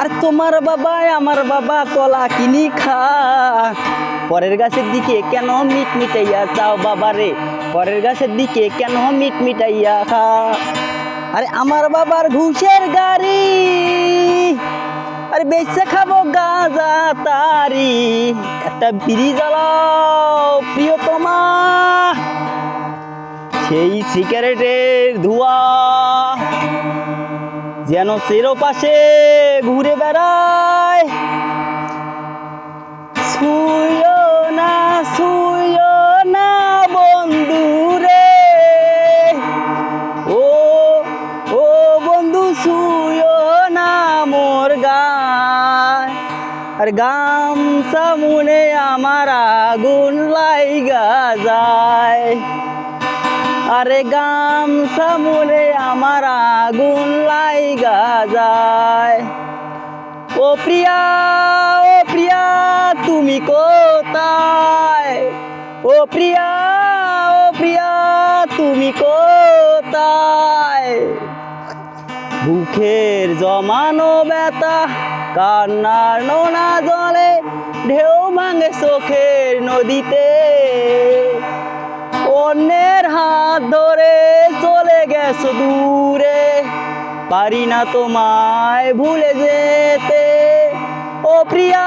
আর তোমার বাবা আমার বাবা কলা কিনি খা, পরের গাছের দিকে কেন মিট মিটাইয়া চাও বাবা রে, পরের গাছের দিকে কেন মিট মিটাইয়া খা। আরে আমার বাবার ঘুষের গাড়ি, আরে বেচে খাবো গাঁজা তারি, একটা বিড়ি জ্বালাও প্রিয়তমা, সেই সিগারেটের ধোঁয়া যেন চারপাশে ঘুরে বেড়ায়। ছুঁয়ো না বন্ধু রে, ও ও বন্ধু ছুঁয়ো না মোর গায়। আর গামছা মুনে আমার আগুন লাইগা যায়, আরে গামছা মুনে আমার আগুন লাইগা যায়। ও প্রিয়া তুমি কোথায়, ও প্রিয়া তুমি কোথায়। বুকের জমানো ব্যথা কান্নার নোনা জলে ঢেউ ভাঙে চোখের নদীতে, অন্যের হাত ধরে চলে গেছো দূরে, পারি না তোমায় ভুলে যেতে। ও প্রিয়া